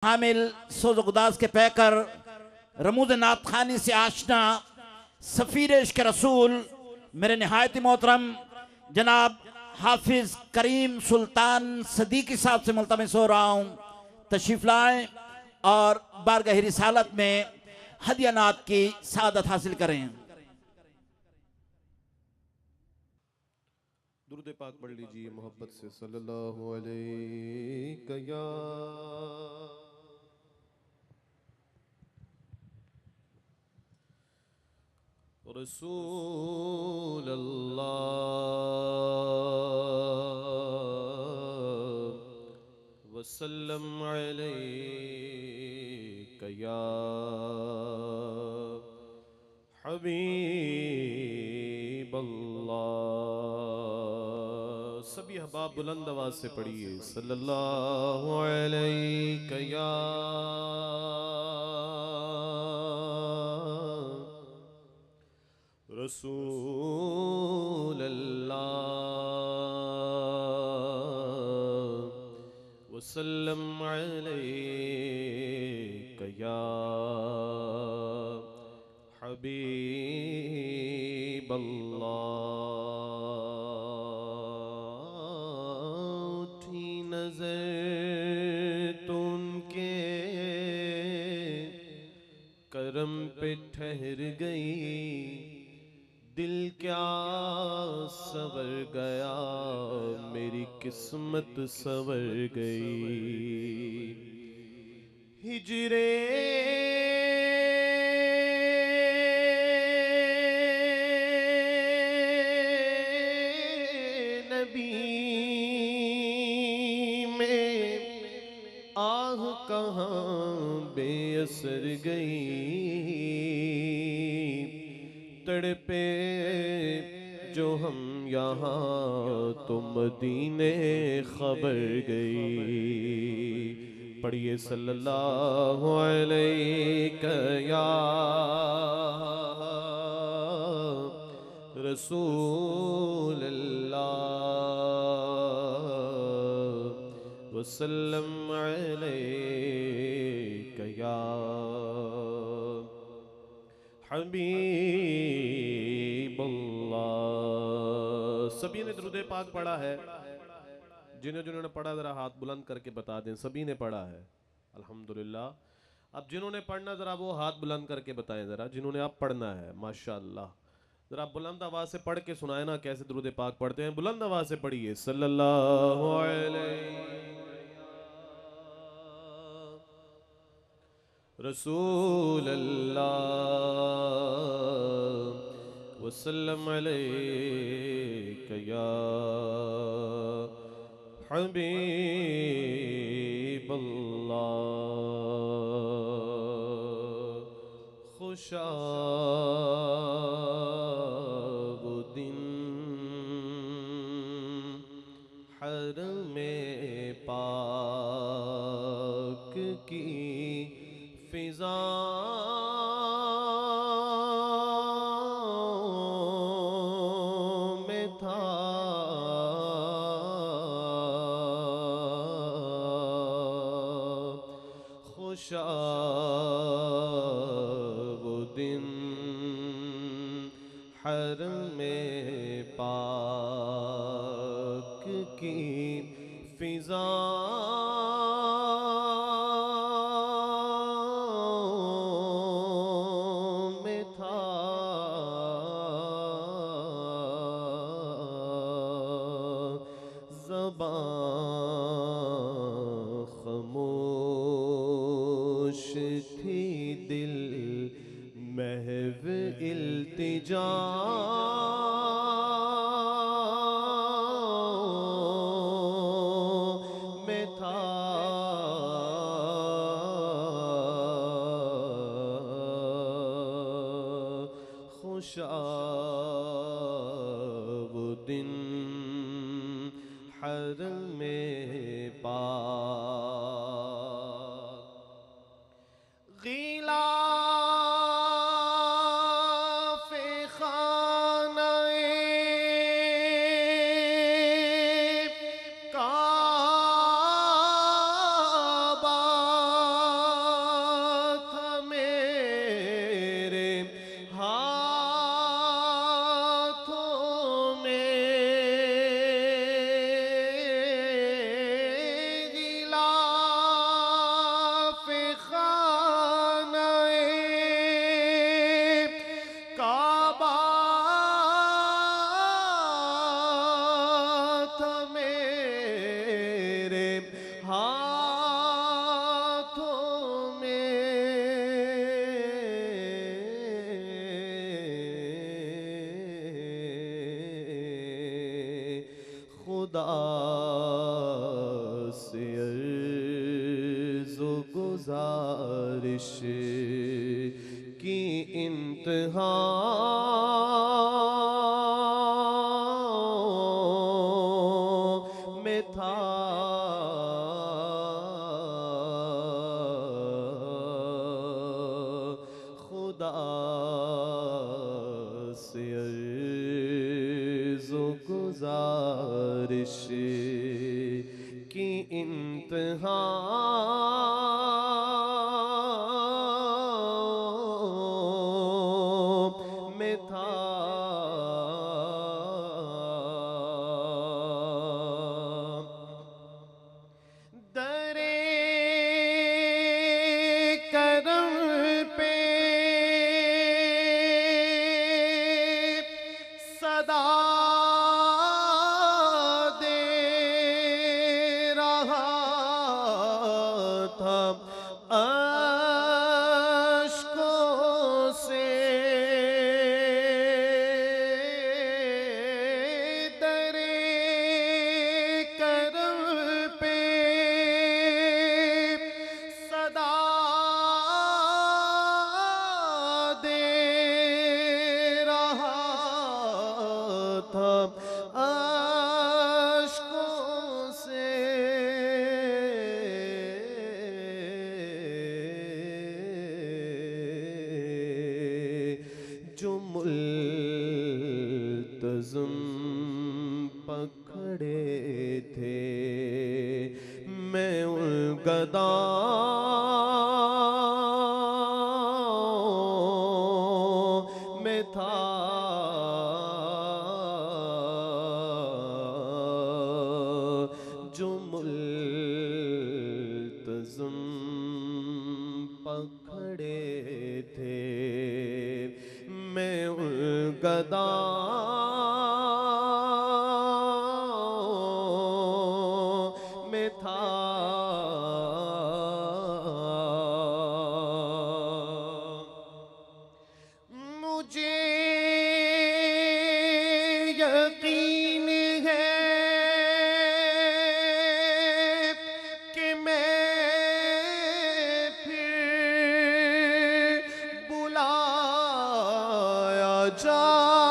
हामिल सोज़गुदास के पैकर रमूज़ नात खानी से आशना सफ़ीर इश्क़ रसूल मेरे निहायत मोहतरम जनाब हाफिज़ करीम सुल्तान सदीकी साहब से मुल्तमिस हो रहा हूँ, तशरीफ़ लाएँ और बारगाह रिसालत में हदिया नात की सादत हासिल करें। दुरूद पाक पढ़ लीजिए मोहब्बत से सल्लल्लाहु अलैहि या रसूल अल्लाह वसल्लम अलैहि या हबीब अल्लाह। सभी अहबाब बुलंद आवाज से पढ़िए सल्लल्लाहु अलैहि या रसूल अल्लाह वसल्लम अलैहि या हबीब अल्लाह। उठी नजर तो उनके करम पे ठहर गई, दिल क्या सवर गया, मेरी किस्मत सवर गई। हिजरे आह कहाँ बेअसर गई, तड़पे जो हम यहाँ तो मदीने खबर गई। पढ़िए सल्लल्लाहु अलैहि या रसूल अल्लाह वसल्लम अलैहि या हबीब अल्लाह। सभी ने दुरूद पाक पढ़ा है? जिन्होंने पढ़ा जरा हाथ बुलंद करके बता दें। सभी ने पढ़ा है अल्हम्दुलिल्लाह। अब जिन्होंने पढ़ना जरा वो हाथ बुलंद करके बताएं जरा, जिन्होंने अब पढ़ना है माशाअल्लाह। जरा बुलंद आवाज से पढ़ के सुनाए ना कैसे दुरूद पाक पढ़ते हैं। बुलंद आवाज से पढ़िए सल्लल्लाहु अलैहि रसूल अल्लाह वसल्लम अलैहि या हबीब अल्लाह। खुशा वो दिन हरमे पाक की फिजा में था, खुशा वो दिन हरमे पाक की फिजा में था। ज़बां खामोश थी, दिल महव इल्तिजा में था। खुशा वो दिन हरमे पाक ग़िलाफ़े ख़ानाए काबा गुजारिश की इंतहा में था। खुदा से अर्ज़ गुजारिश की इंतहा में था। दरे करम पे सदा दे रहा था अश्कों से। दरे करम पे सदा दे रहा था अश्कों से। जो मुल्तज़म पकड़े थे मैं उन गदाओं में था। जो मुल्तज़म पकड़े थे मैं उन गदाओं में था। मुझे यकीन है कि मैं फिर बुलाया जाऊंगा।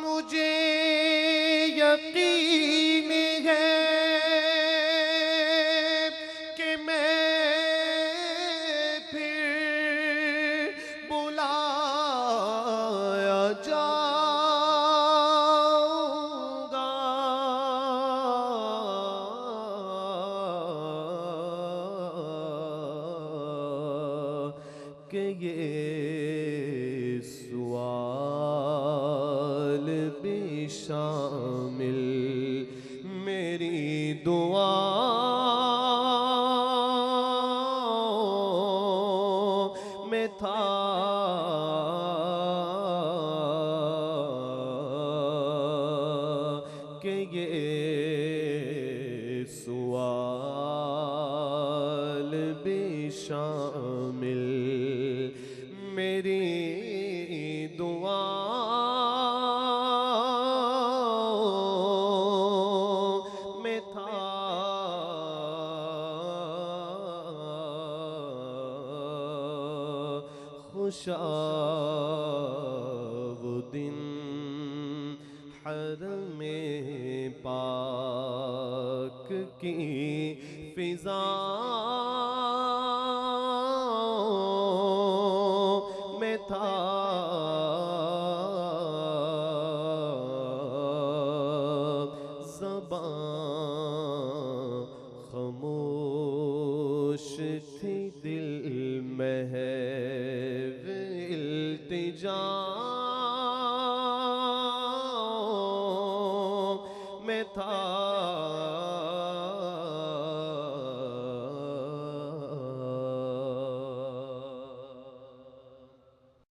मुझे यकीन है कि मैं फिर बुलाया जाऊंगा। कि ये सवाल भी शामिल मेरी दुआओं में था। कि ये सवाल भी शामिल मेरी दुआओं में था। खुशावदिन हरमे पाक की फिजाओं में था। ज़बान खामोश थी दिल महव इल्तिजाओं में था।